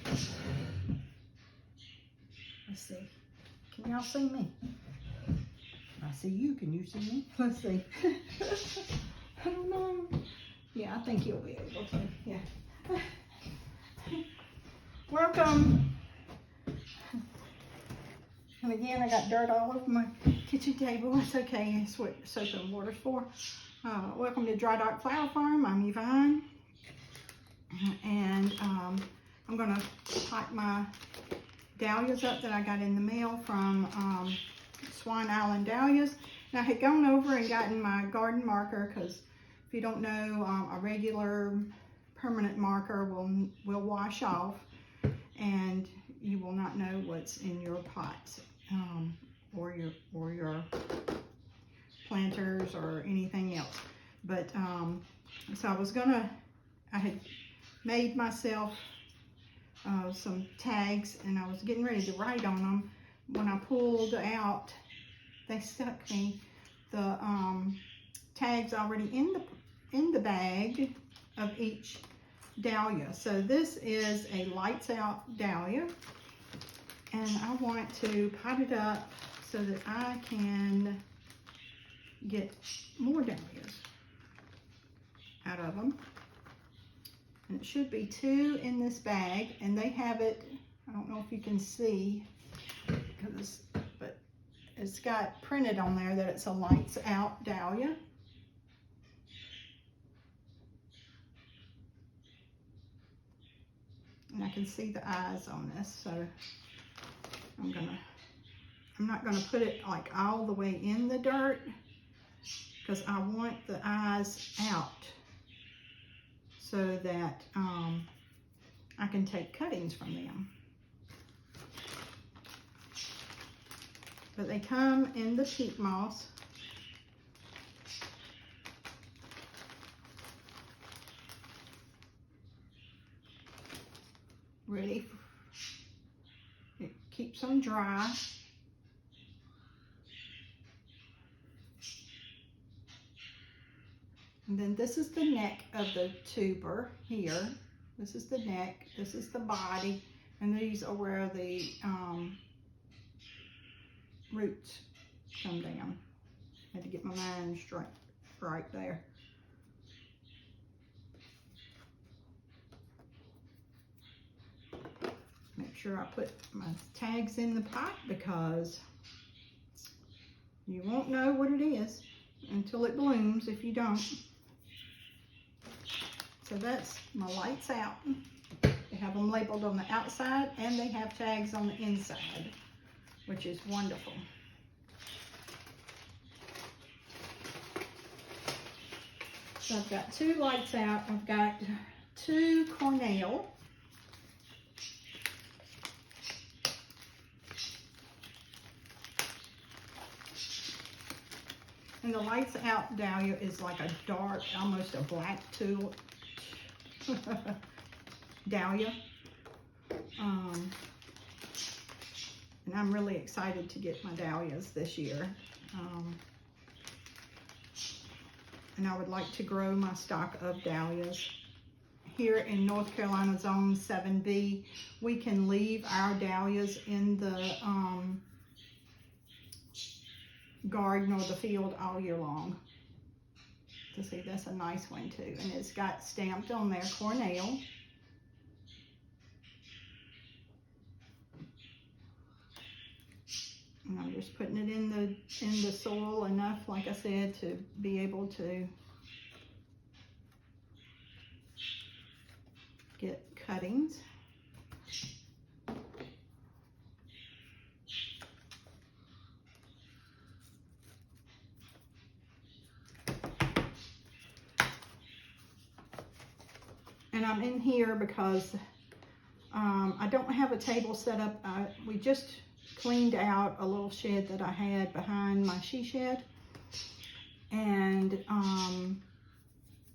Let's see. Can y'all see me? I see you. Can you see me? Let's see. I don't know. Yeah, I think you'll be able to. Yeah. Welcome. And again, I got dirt all over my kitchen table. It's okay. It's what soap and water's for. Welcome to Dry Dock Flower Farm. I'm Yvonne. And I'm going to pot my dahlias up that I got in the mail from Swan Island Dahlias. And I had gone over and gotten my garden marker because if you don't know, a regular permanent marker will wash off and you will not know what's in your pots or your planters or anything else. But so I had made myself some tags and I was getting ready to write on them. When I pulled out, they stuck me the tags already in the bag of each dahlia. So this is a lights out dahlia, and I want to pot it up so that I can get more dahlias out of them. And it should be 2 in this bag, and they have it, I don't know if you can see, but it's got printed on there that it's a lights out dahlia. And I can see the eyes on this, so I'm not gonna put it like all the way in the dirt because I want the eyes out so that I can take cuttings from them. But they come in the peat moss. Ready. It keeps them dry. And then this is the neck of the tuber here. This is the neck, this is the body, and these are where the roots come down. Had to get my mind straight right there. Make sure I put my tags in the pot because you won't know what it is until it blooms if you don't. So that's my lights out. They have them labeled on the outside and they have tags on the inside, which is wonderful. So I've got 2 lights out. I've got 2 cornel. And the lights out dahlia is like a dark, almost a black tulip dahlia. And I'm really excited to get my dahlias this year. And I would like to grow my stock of dahlias. Here in North Carolina Zone 7B, we can leave our dahlias in the garden or the field all year long. To see, that's a nice one too. And it's got stamped on there, cornel. And I'm just putting it in the soil enough, like I said, to be able to get cuttings. And I'm in here because I don't have a table set up. We just cleaned out a little shed that I had behind my she shed, and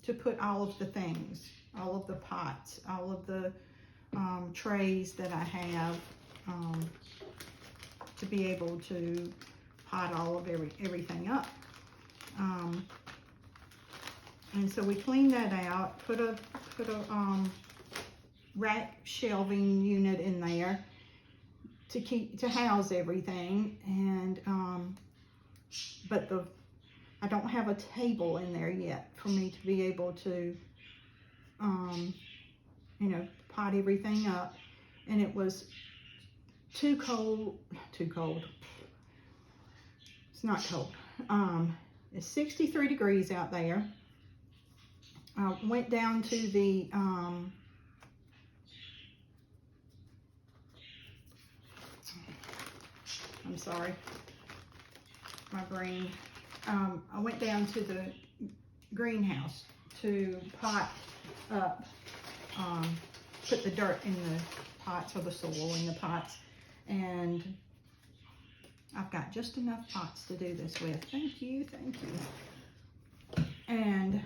to put all of the things, all of the pots, all of the trays that I have, to be able to pot all of everything up. And so we cleaned that out, put a rack shelving unit in there to house everything, and but I don't have a table in there yet for me to be able to you know, pot everything up. And it was too cold. It's not cold. It's 63 degrees out there. I went down to the I'm sorry, my brain. I went down to the greenhouse to pot up, put the dirt in the pots, or the soil in the pots, and I've got just enough pots to do this with. Thank you, thank you. And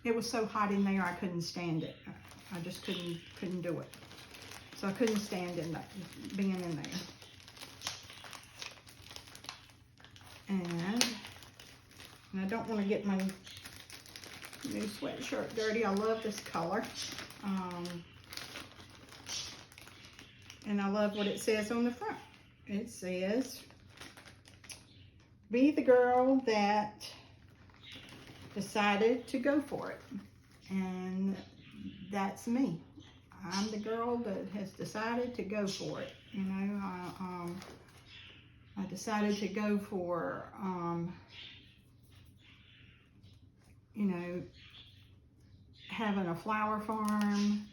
it was so hot in there I couldn't stand it. I just couldn't do it. So I couldn't stand being in there. And I don't want to get my new sweatshirt dirty. I love this color. And I love what it says on the front. It says, "Be the girl that decided to go for it." And that's me. I'm the girl that has decided to go for it. You know, I decided to go for, you know, having a flower farm.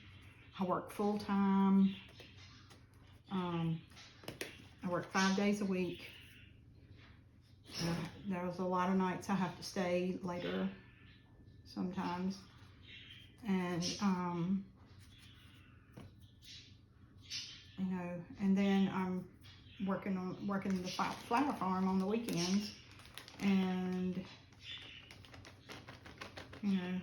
I work full time. I work 5 days a week. There was a lot of nights I have to stay later sometimes. And, you know, and then I'm working the flower farm on the weekends. And, you know,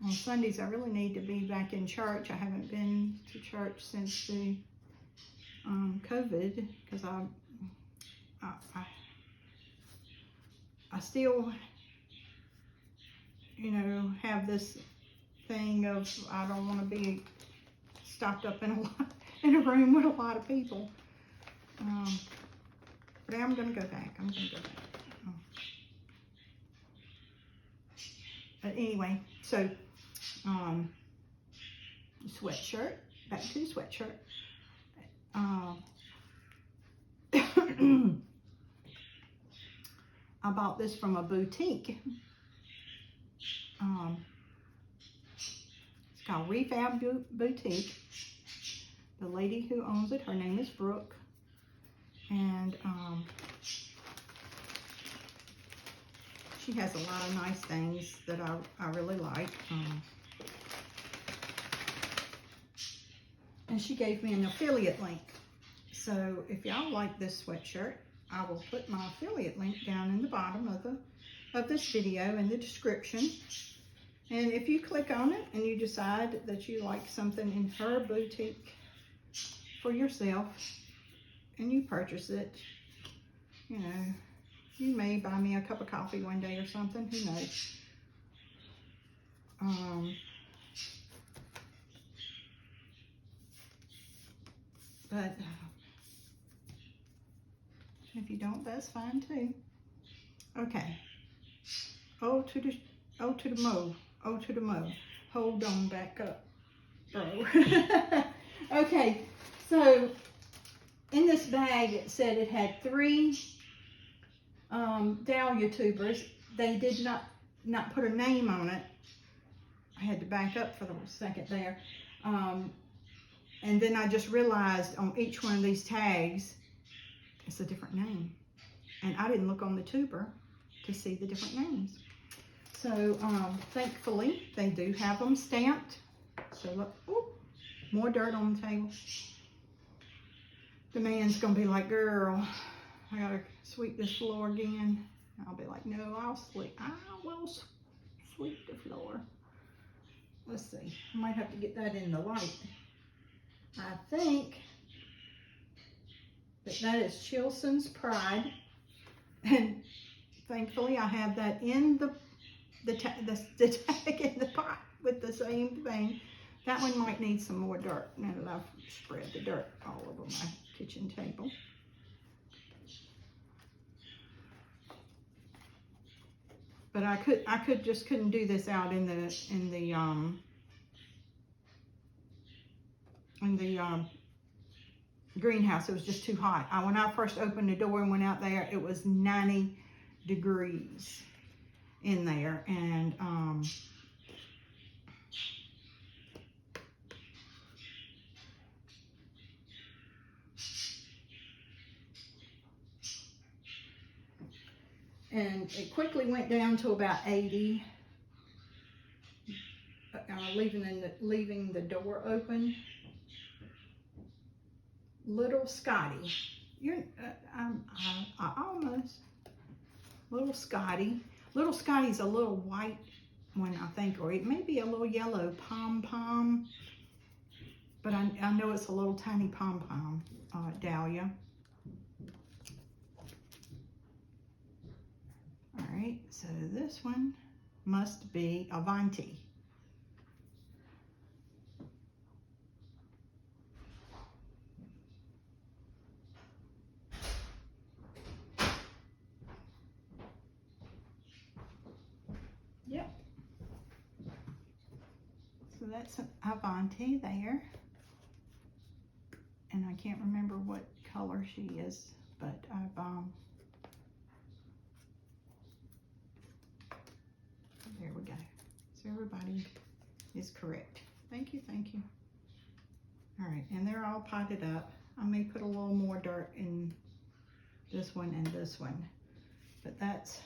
on Sundays I really need to be back in church. I haven't been to church since the COVID, because I still, you know, have this thing of I don't want to be stopped up in a room with a lot of people. But I'm going to go back. But anyway, so sweatshirt. Back to the sweatshirt. I bought this from a boutique. It's called Refab Boutique. The lady who owns it, her name is Brooke. And she has a lot of nice things that I really like. And she gave me an affiliate link. So if y'all like this sweatshirt, I will put my affiliate link down in the bottom of this video in the description. And if you click on it and you decide that you like something in her boutique for yourself and you purchase it, you know, you may buy me a cup of coffee one day or something, who knows. But if you don't, that's fine too. Okay. Oh to the mo. Hold on, back up, bro. Okay, so in this bag it said it had 3 dahlia tubers. They did not put a name on it. I had to back up for a second there. And then I just realized on each one of these tags, it's a different name. And I didn't look on the tuber to see the different names. So, thankfully, they do have them stamped. So, look, ooh, more dirt on the table. The man's going to be like, girl, I got to sweep this floor again. I'll be like, no, I will sweep the floor. Let's see. I might have to get that in the light. I think that is Chilson's Pride. And thankfully, I have that in the the tag in the pot with the same thing. That one might need some more dirt now that I've spread the dirt all over my kitchen table. But I couldn't do this out in the greenhouse. It was just too hot. When I first opened the door and went out there, it was 90 degrees in there, and it quickly went down to about 80. Leaving the door open. Little Scotty, I almost. Little Scotty. Little Scotty's a little white one, I think, or it may be a little yellow pom-pom. But I know it's a little tiny pom-pom dahlia. All right, so this one must be Avanti. Yep. So that's an Avanti there. And I can't remember what color she is, but I've there we go. So everybody is correct. Thank you, thank you. All right, and they're all potted up. I may put a little more dirt in this one and this one, but that's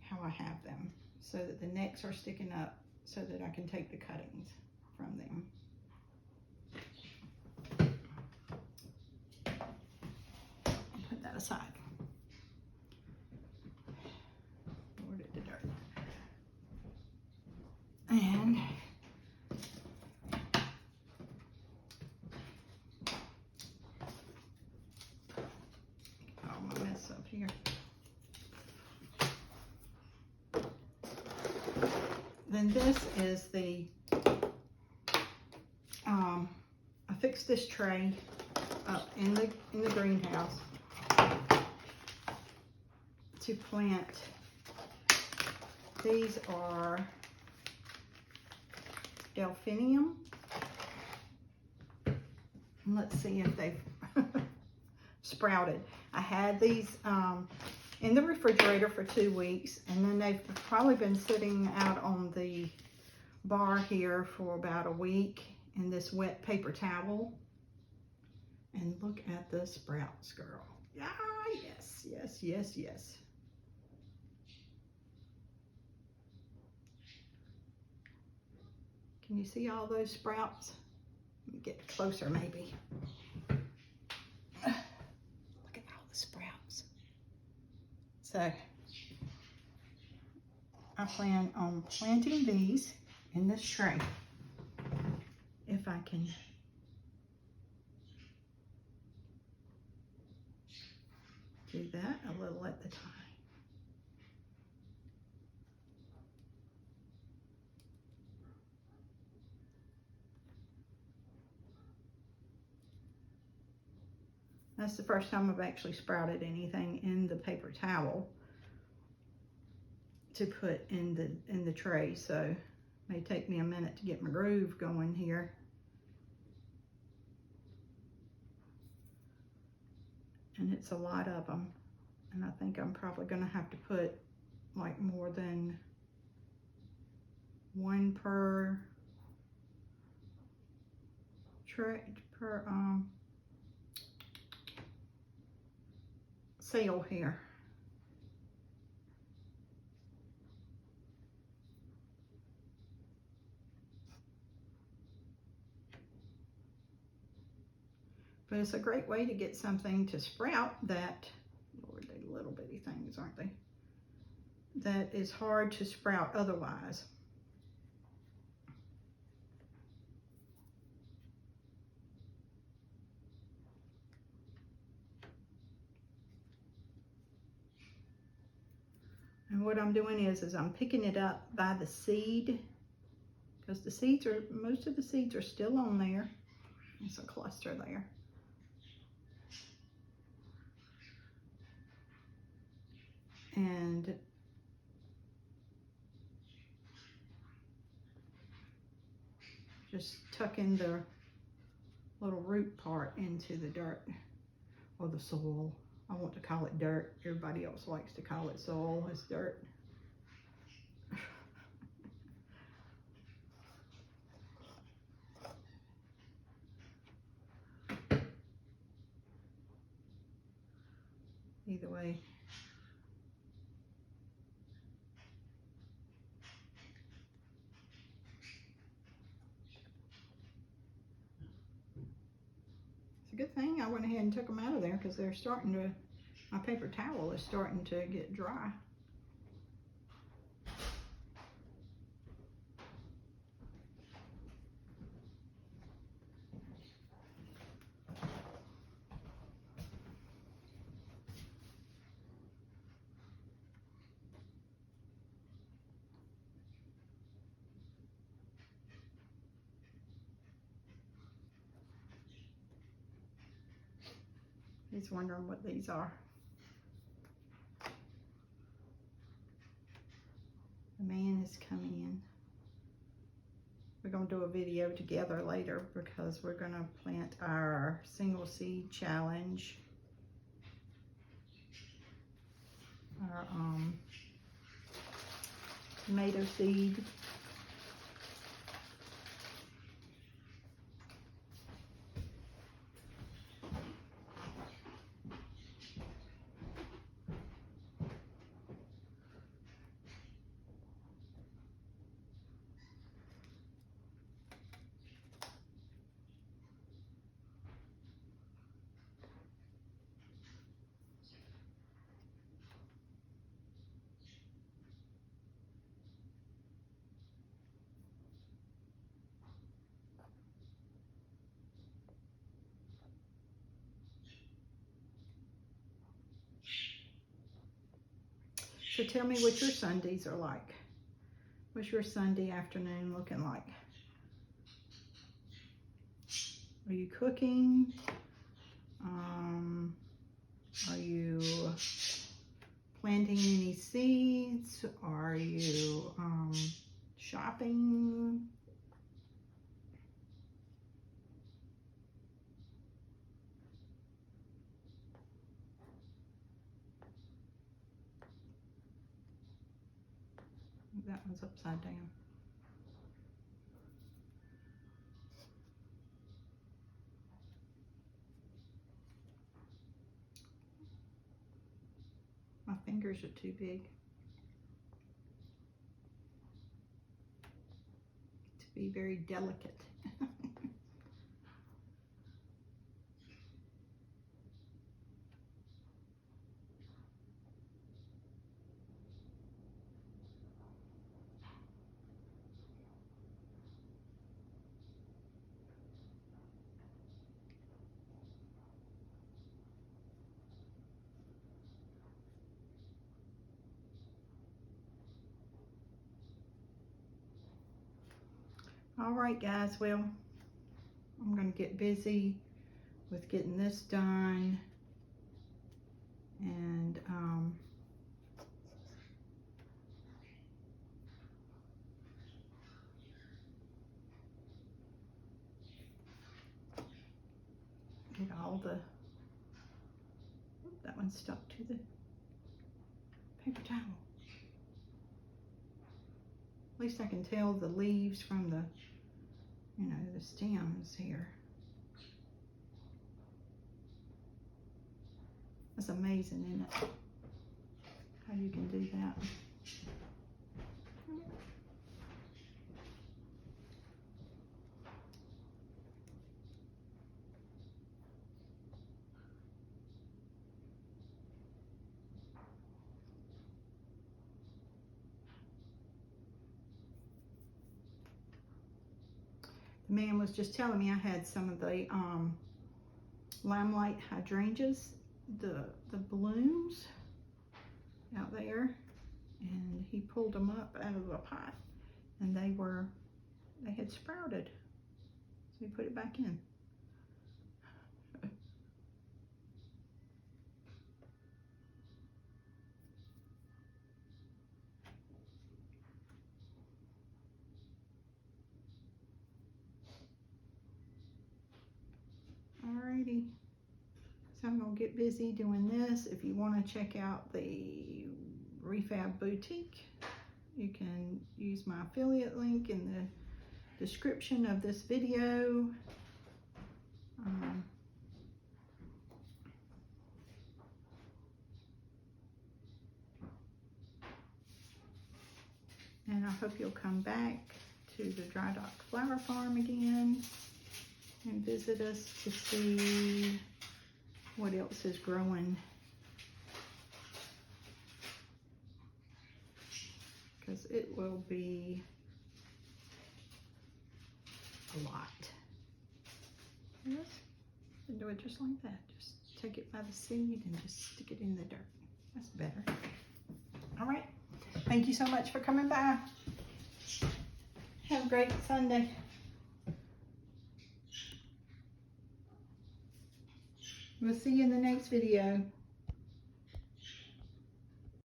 how I have them, so that the necks are sticking up so that I can take the cuttings from them. Put that aside. Where did the dirt? And all my mess up here. Then this is the, I fixed this tray up in the greenhouse to plant. These are delphinium. And let's see if they've sprouted. I had these in the refrigerator for 2 weeks, and then they've probably been sitting out on the bar here for about a week in this wet paper towel. And look at the sprouts, girl. Ah, yes, yes, yes, yes. Can you see all those sprouts? Let me get closer maybe. Look at all the sprouts. So I plan on planting these in this tray, if I can do that a little at the time. That's the first time I've actually sprouted anything in the paper towel to put in the tray, so it may take me a minute to get my groove going here. And it's a lot of them, and I think I'm probably going to have to put like more than one per tray, per sale here. But it's a great way to get something to sprout that, Lord, they're little bitty things, aren't they? That is hard to sprout otherwise. And what I'm doing is I'm picking it up by the seed, because the seeds are, most of the seeds are still on there. There's a cluster there. And just tucking the little root part into the dirt or the soil. I want to call it dirt. Everybody else likes to call it soil. It's dirt. Either way. It's a good thing I went ahead and took them out of there, because they're starting to, my paper towel is starting to get dry. He's wondering what these are. The man is coming in. We're going to do a video together later, because we're going to plant our single seed challenge. Our tomato seed. So tell me what your Sundays are like. What's your Sunday afternoon looking like? Are you cooking? Are you planting any seeds? Are you shopping? That one's upside down. My fingers are too big to be very delicate. All right, guys, well, I'm going to get busy with getting this done, and get all the, that one stuck to the paper towel. At least I can tell the leaves from the, you know, the stems here. That's amazing, isn't it? How you can do that. The man was just telling me I had some of the limelight hydrangeas, the blooms out there, he pulled them up out of a pot, and they had sprouted. So he put it back in. Alrighty, so I'm gonna get busy doing this. If you want to check out the Refab Boutique, you can use my affiliate link in the description of this video. And I hope you'll come back to the Dry Dock Flower Farm again and visit us to see what else is growing. Because it will be a lot. Yes, and do it just like that. Just take it by the seed and just stick it in the dirt. That's better. All right. Thank you so much for coming by. Have a great Sunday. We'll see you in the next video.